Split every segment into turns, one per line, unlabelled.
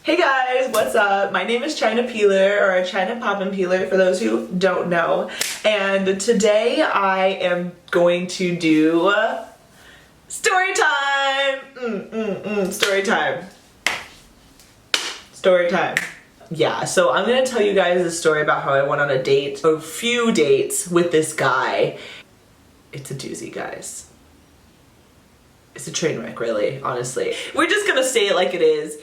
Hey guys, what's up? My name is China Peeler, or China Poppin' Peeler for those who don't know. And today I am going to do story time. Story time. Story time. Yeah, so I'm gonna tell you guys a story about how I went on a few dates with this guy. It's a doozy, guys. It's a train wreck, really, honestly. We're just gonna say it like it is.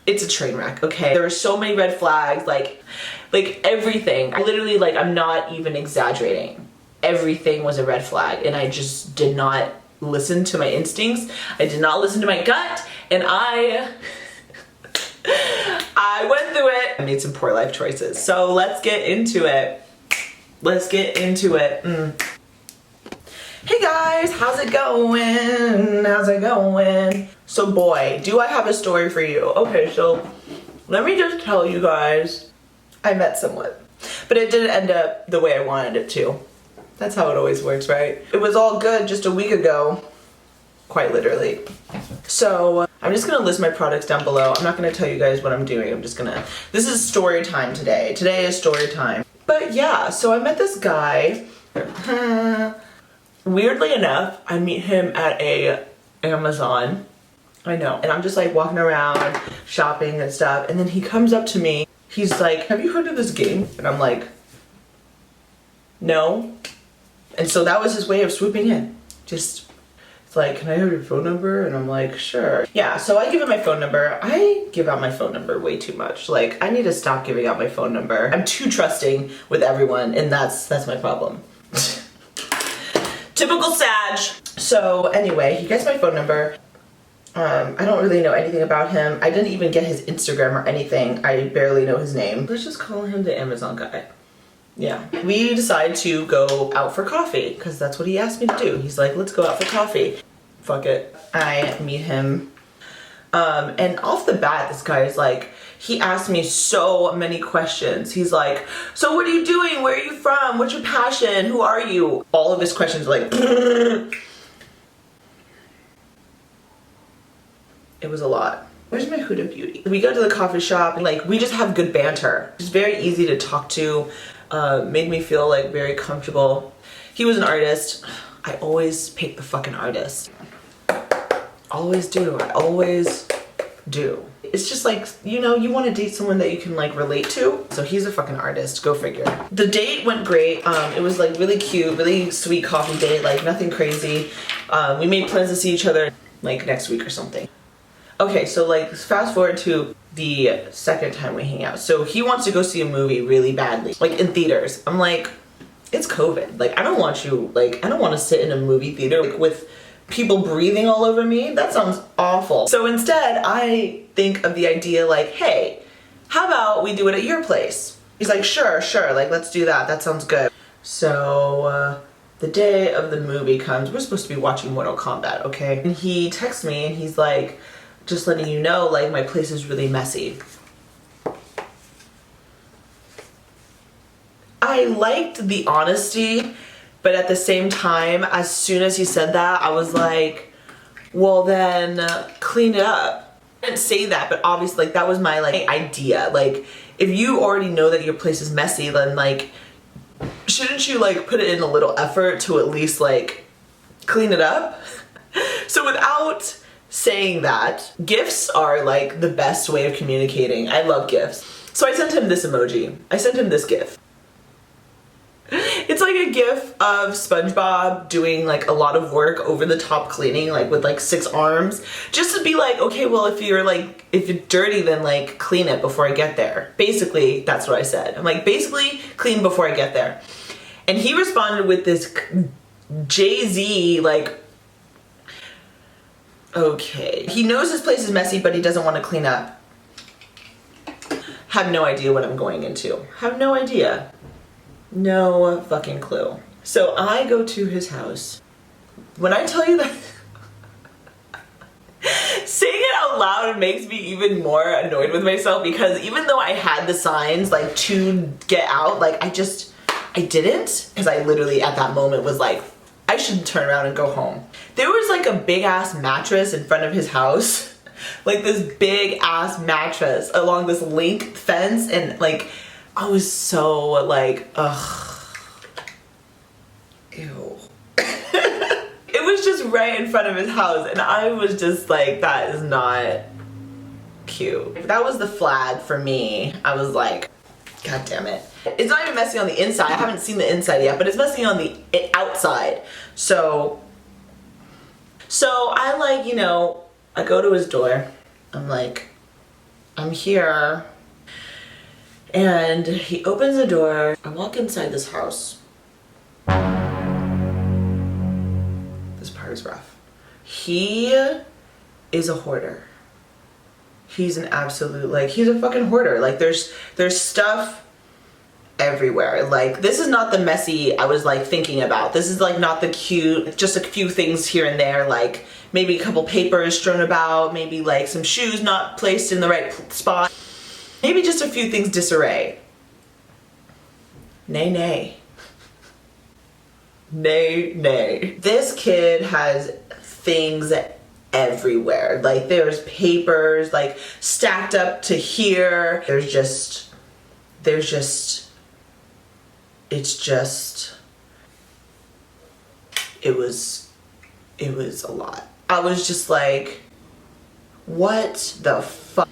It's a train wreck, okay? There were so many red flags, like everything. I'm not even exaggerating. Everything was a red flag, and I just did not listen to my instincts. I did not listen to my gut, and I went through it. I made some poor life choices. So let's get into it. Let's get into it. Hey guys, how's it going? How's it going? So boy, do I have a story for you. Okay, so let me just tell you guys, I met someone, but it didn't end up the way I wanted it to. That's how it always works, right? It was all good just a week ago, quite literally. So I'm just gonna list my products down below. I'm not gonna tell you guys what I'm doing. This is story time today. Today is story time. But yeah, so I met this guy. Weirdly enough, I meet him at a Amazon. I know. And I'm just like walking around, shopping and stuff. And then he comes up to me. He's like, have you heard of this game? And I'm like, no. And so that was his way of swooping in. It's like, can I have your phone number? And I'm like, sure. Yeah, so I give him my phone number. I give out my phone number way too much. Like, I need to stop giving out my phone number. I'm too trusting with everyone, and that's my problem. Typical Sag. So anyway, he gets my phone number. I don't really know anything about him. I didn't even get his Instagram or anything. I barely know his name. Let's just call him the Amazon guy. Yeah. We decided to go out for coffee because that's what he asked me to do. He's like, let's go out for coffee. Fuck it. I meet him. And off the bat, this guy is like, he asked me so many questions. He's like, so what are you doing? Where are you from? What's your passion? Who are you? All of his questions are like, it was a lot. Where's my Huda Beauty? We go to the coffee shop and like, we just have good banter. It's very easy to talk to, made me feel like very comfortable. He was an artist. I always pick the fucking artist. Always do. I always do. It's just like, you know, you want to date someone that you can like relate to. So he's a fucking artist, go figure. The date went great. It was like really cute, really sweet coffee date, like nothing crazy. We made plans to see each other like next week or something. Okay, so like fast forward to the second time we hang out. So he wants to go see a movie really badly, like in theaters. I'm like, it's COVID. Like, I don't want to sit in a movie theater like, with people breathing all over me. That sounds awful. So instead, I think of the idea like, hey, how about we do it at your place? He's like, sure, like let's do that. That sounds good. So the day of the movie comes. We're supposed to be watching Mortal Kombat, okay? And he texts me and he's like, just letting you know, like my place is really messy. I liked the honesty, but at the same time, as soon as he said that, I was like, well then clean it up. I didn't say that, but obviously like that was my like idea. Like if you already know that your place is messy, then like shouldn't you like put it in a little effort to at least like clean it up? So without saying that, gifts are like the best way of communicating. I love gifts. So I sent him this emoji. I sent him this gif. It's like a gif of SpongeBob doing like a lot of work over the top cleaning, like with like 6 arms, just to be like, okay, well if you're dirty, then like clean it before I get there. Basically, that's what I said. I'm like, basically clean before I get there. And he responded with this Jay-Z like, okay. He knows his place is messy, but he doesn't want to clean up. Have no idea what I'm going into. Have no idea. No fucking clue. So I go to his house. When I tell you that, saying it out loud makes me even more annoyed with myself, because even though I had the signs like to get out, like I didn't, because I literally at that moment was like, I should turn around and go home. There was like a big ass mattress in front of his house like this big ass mattress along this link fence, and like I was so like, ugh, ew. It was just right in front of his house, and I was just like, that is not cute. That was the flag for me. I was like, God damn it. It's not even messy on the inside. I haven't seen the inside yet, but it's messy on the outside. So I like, you know, I go to his door. I'm like, I'm here. And he opens the door. I walk inside this house. This part is rough. He is a hoarder. He's an absolute, like, he's a fucking hoarder. Like, there's stuff everywhere. Like, this is not the messy I was like thinking about. This is like not the cute, just a few things here and there, like maybe a couple papers strewn about, maybe like some shoes not placed in the right spot, maybe just a few things disarray. Nay, nay. Nay, nay. This kid has things everywhere. Like, there's papers like stacked up to here. It was a lot. I was just like, what the fuck?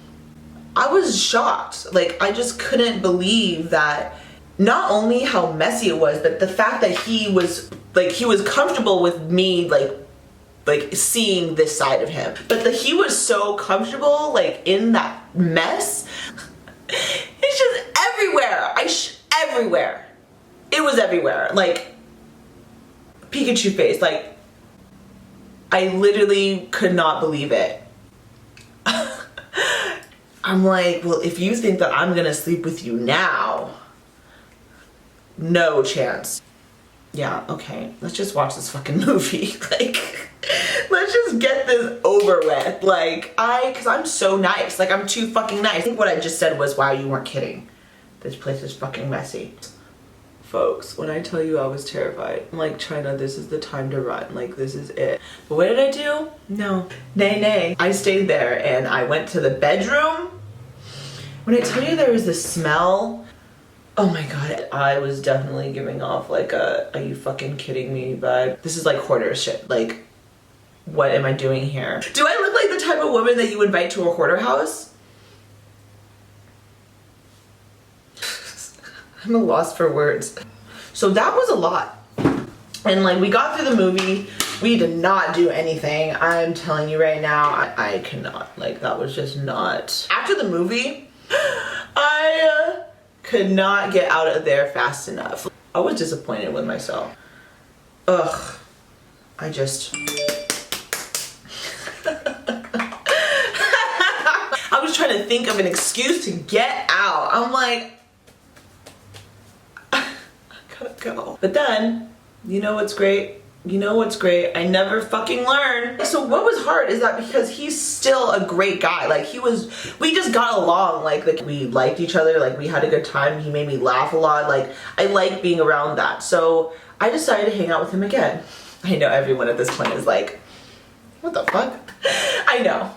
I was shocked. Like, I just couldn't believe that, not only how messy it was, but the fact that he was comfortable with me like seeing this side of him, but that he was so comfortable like in that mess. It's just everywhere. Everywhere. It was everywhere. Like, Pikachu face. Like, I literally could not believe it. I'm like, well, if you think that I'm gonna sleep with you now, no chance. Yeah, okay, let's just watch this fucking movie. Like, let's just get this over with. Like, cause I'm so nice. Like, I'm too fucking nice. I think what I just said was, wow, you weren't kidding. This place is fucking messy. Folks, when I tell you I was terrified, I'm like, China, this is the time to run. Like, this is it. But what did I do? No. Nay, nay. I stayed there and I went to the bedroom. When I tell you there was this smell, oh my God, I was definitely giving off like a, are you fucking kidding me vibe. This is like hoarder shit. Like, what am I doing here? Do I look like the type of woman that you invite to a hoarder house? I'm a loss for words. So that was a lot. And like, we got through the movie. We did not do anything. I'm telling you right now, I cannot. Like, that was just not. After the movie, I could not get out of there fast enough. I was disappointed with myself. Ugh. I just... I was trying to think of an excuse to get out. I'm like, go. But then, you know what's great? You know what's great? I never fucking learn. So what was hard is that because he's still a great guy. Like, we just got along. Like we liked each other. Like, we had a good time. He made me laugh a lot. Like, I like being around that. So I decided to hang out with him again. I know everyone at this point is like, what the fuck? I know.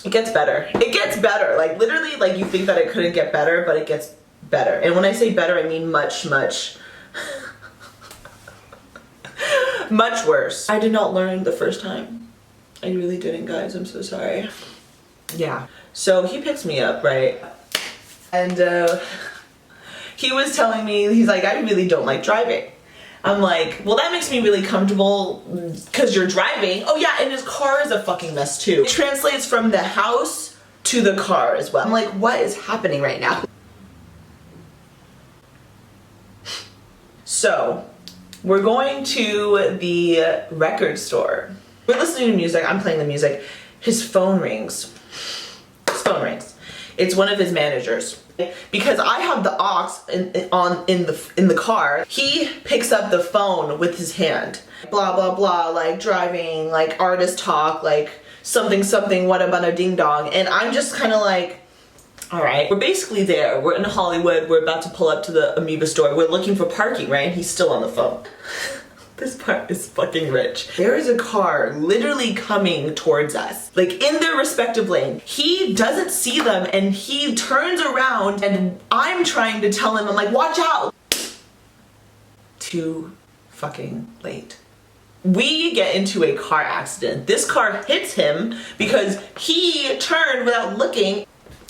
It gets better. It gets better. Like, literally, like, you think that it couldn't get better, but it gets better. And when I say better, I mean much, much, much worse. I did not learn the first time. I really didn't, guys. I'm so sorry. Yeah. So he picks me up, right? And he was telling me, he's like, I really don't like driving. I'm like, well, that makes me really comfortable because you're driving. Oh yeah, and his car is a fucking mess too. It translates from the house to the car as well. I'm like, what is happening right now? So, we're going to the record store. We're listening to music, I'm playing the music. His phone rings. His phone rings. It's one of his managers. Because I have the aux in the car, he picks up the phone with his hand. Blah, blah, blah, like driving, like artist talk, like something, something, what about a ding dong? And I'm just kind of like, all right, we're basically there. We're in Hollywood. We're about to pull up to the Amoeba store. We're looking for parking, right? And he's still on the phone. This part is fucking rich. There is a car literally coming towards us, like in their respective lane. He doesn't see them and he turns around and I'm trying to tell him, I'm like, watch out. Too fucking late. We get into a car accident. This car hits him because he turned without looking.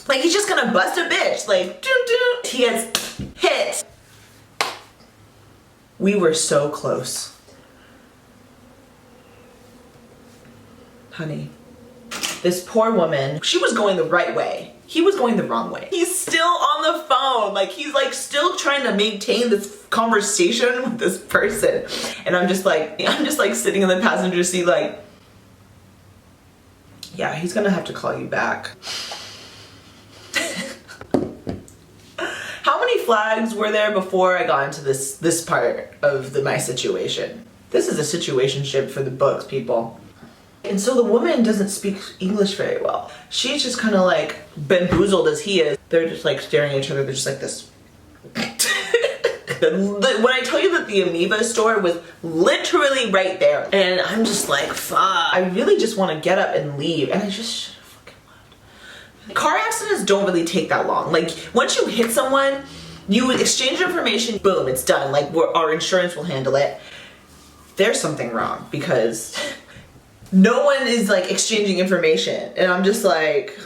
Like he's just gonna bust a bitch. Like, doo doo. He gets hit. We were so close. Honey, this poor woman, she was going the right way. He was going the wrong way. He's still on the phone. Like he's like still trying to maintain this conversation with this person. And I'm just like sitting in the passenger seat like, yeah, he's gonna have to call you back. How many flags were there before I got into this part of my situation? This is a situationship for the books, people. And so the woman doesn't speak English very well. She's just kind of like bamboozled as he is. They're just like staring at each other. They're just like this. When I tell you that the amoeba store was literally right there, and I'm just like, fuck. I really just want to get up and leave, and I just should have fucking left. Car accidents don't really take that long. Like once you hit someone, you exchange information, boom, it's done. Like our insurance will handle it. There's something wrong because no one is like exchanging information, and I'm just like,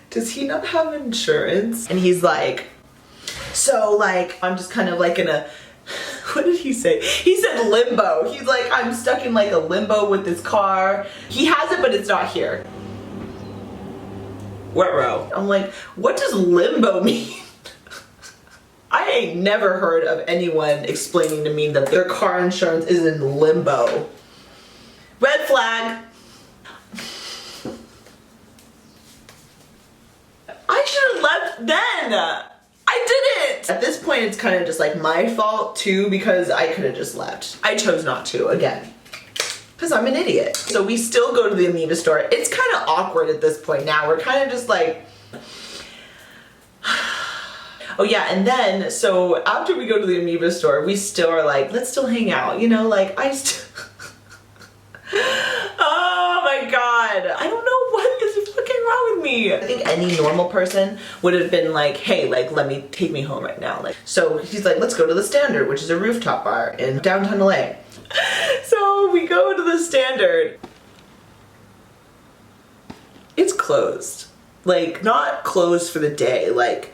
does he not have insurance? And he's like, so like, I'm just kind of like in a, what did he say? He said limbo. He's like, I'm stuck in like a limbo with this car. He has it, but it's not here. What row? I'm like, what does limbo mean? I ain't never heard of anyone explaining to me that their car insurance is in limbo. Red flag. I should have left then. I didn't. At this point, it's kind of just like my fault too because I could have just left. I chose not to again because I'm an idiot. So we still go to the amoeba store. It's kind of awkward at this point now. We're kind of just like, oh yeah, and then so after we go to the amoeba store, we still are like, let's still hang out, you know, like I still. Oh my god, I don't know what is fucking wrong with me. I think any normal person would have been like, hey, like take me home right now. Like, so he's like, let's go to the Standard, which is a rooftop bar in downtown LA. So we go to the Standard. It's closed. Like, not closed for the day, like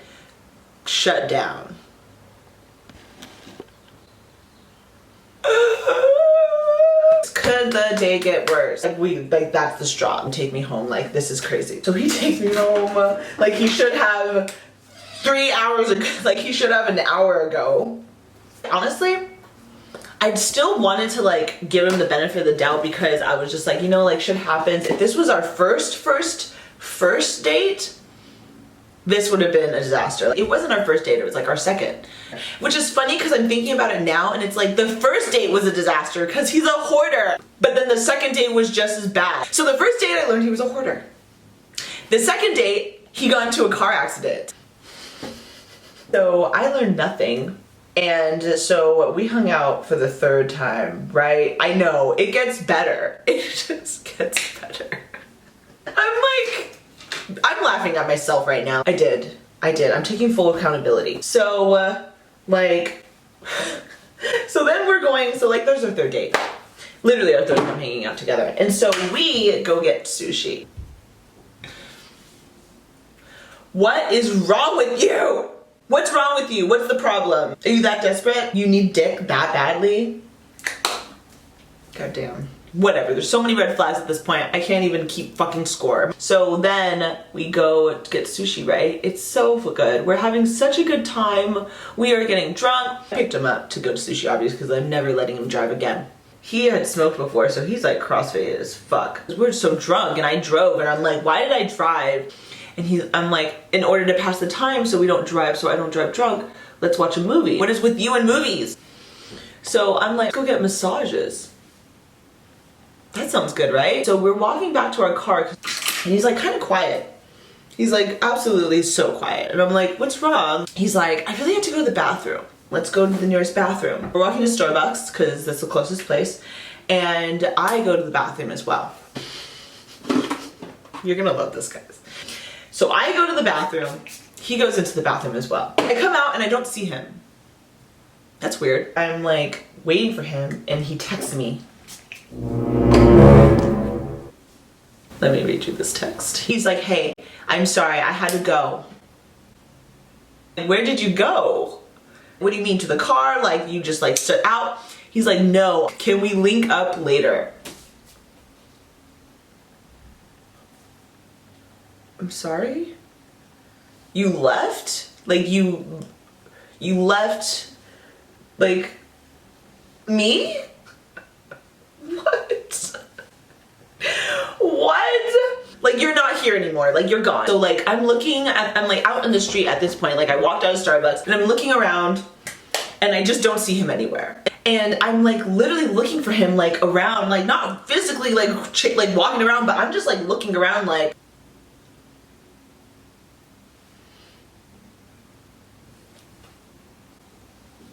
shut down. Could the day get worse? Like that's the straw and take me home. Like this is crazy. So he takes me home. Like he should have 3 hours ago. Like he should have an hour ago. Honestly, I still wanted to like give him the benefit of the doubt because I was just like, you know, like shit happens. If this was our first date, this would have been a disaster. It wasn't our first date, it was like our second. Which is funny because I'm thinking about it now and it's like the first date was a disaster because he's a hoarder. But then the second date was just as bad. So the first date I learned he was a hoarder. The second date, he got into a car accident. So I learned nothing. And so we hung out for the third time, right? I know, it gets better. It just gets better. I'm laughing at myself right now. I did. I'm taking full accountability. So, so then we're going, so like there's our third date. Literally our third time hanging out together. And so we go get sushi. What is wrong with you? What's wrong with you? What's the problem? Are you that desperate? You need dick that badly? Goddamn. Whatever, there's so many red flags at this point, I can't even keep fucking score. So then we go to get sushi, right? It's so good. We're having such a good time. We are getting drunk. I picked him up to go to sushi, obviously, because I'm never letting him drive again. He had smoked before, so he's like crossfaded as fuck. We're so drunk, and I drove, and I'm like, why did I drive? And I'm like, in order to pass the time so we don't drive, so I don't drive drunk, let's watch a movie. What is with you and movies? So I'm like, let's go get massages. That sounds good, right? So we're walking back to our car and he's like kind of quiet. He's like absolutely so quiet. And I'm like, what's wrong? He's like, I really have to go to the bathroom. let's go to the nearest bathroom. We're walking to Starbucks because that's the closest place. And I go to the bathroom as well. You're gonna love this, guys. So I go to the bathroom. He goes into the bathroom as well. I come out and I don't see him. That's weird. I'm like waiting for him and he texts me. Let me read you this text. He's like, hey, I'm sorry, I had to go. Where did you go? What do you mean, to the car? Like you just like stood out? He's like, no, can we link up later? I'm sorry? You left? Like you left like me? What? What? Like you're not here anymore, like you're gone. So like I'm like out in the street at this point, like I walked out of Starbucks and I'm looking around and I just don't see him anywhere. And I'm like literally looking for him like around, like not physically like walking around, but I'm just like looking around like,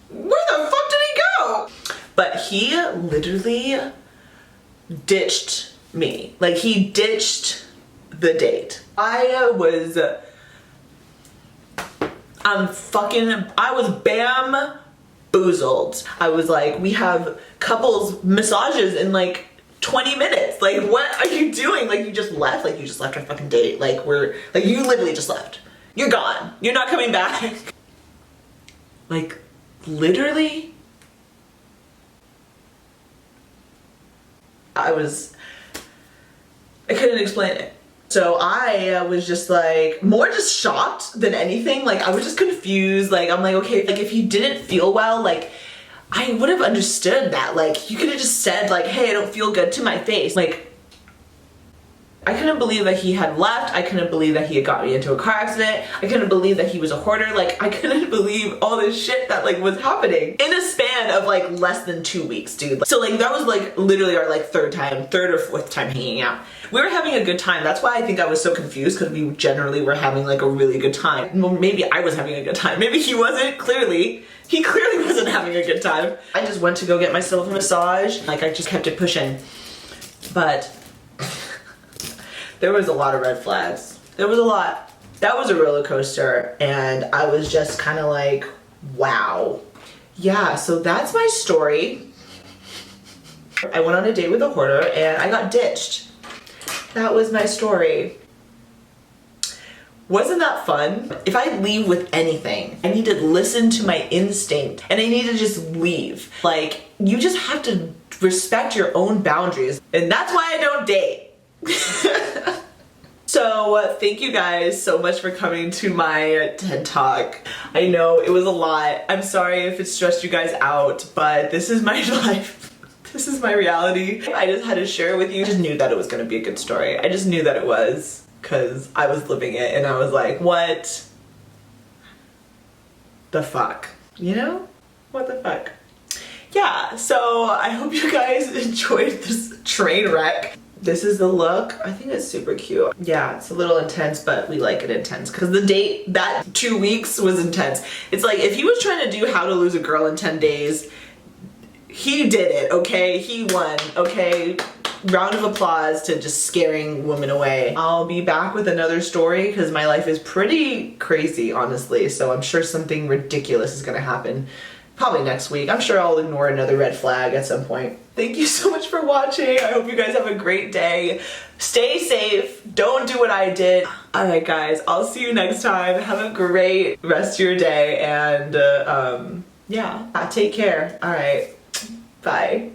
where the fuck did he go? But he literally ditched me. Like he ditched the date. I was bamboozled. I was like, we have couples massages in like 20 minutes. Like what are you doing? Like you just left? Like you just left our fucking date. Like you literally just left. You're gone. You're not coming back. Like literally. I couldn't explain it. So I was just like, more just shocked than anything. Like I was just confused. Like I'm like, okay, like if he didn't feel well, like I would have understood that. Like you could have just said like, hey, I don't feel good to my face. Like I couldn't believe that he had left. I couldn't believe that he had got me into a car accident. I couldn't believe that he was a hoarder. Like I couldn't believe all this shit that like was happening in a span of like less than 2 weeks, dude. So like that was like literally our like third or fourth time hanging out. We were having a good time. That's why I think I was so confused, because we generally were having like a really good time. Well, maybe I was having a good time. Maybe he wasn't, clearly. He clearly wasn't having a good time. I just went to go get myself a massage. Like I just kept it pushing. But there was a lot of red flags. There was a lot. That was a roller coaster, and I was just kind of like, wow. Yeah, so that's my story. I went on a date with a hoarder and I got ditched. That was my story. Wasn't that fun? If I leave with anything, I need to listen to my instinct and I need to just leave. Like, you just have to respect your own boundaries. And that's why I don't date. So thank you guys so much for coming to my TED Talk. I know it was a lot. I'm sorry if it stressed you guys out, but this is my life. This is my reality. I just had to share it with you. I just knew that it was gonna be a good story. I just knew that it was, because I was living it and I was like, what the fuck? You know? What the fuck? Yeah, so I hope you guys enjoyed this train wreck. This is the look. I think it's super cute. Yeah, it's a little intense, but we like it intense because the date, that 2 weeks was intense. It's like if he was trying to do How to Lose a Girl in 10 Days, he did it, okay? He won, okay? Round of applause to just scaring women away. I'll be back with another story because my life is pretty crazy, honestly. So I'm sure something ridiculous is gonna happen. Probably next week. I'm sure I'll ignore another red flag at some point. Thank you so much for watching. I hope you guys have a great day. Stay safe. Don't do what I did. All right, guys. I'll see you next time. Have a great rest of your day. And yeah, take care. All right. Bye.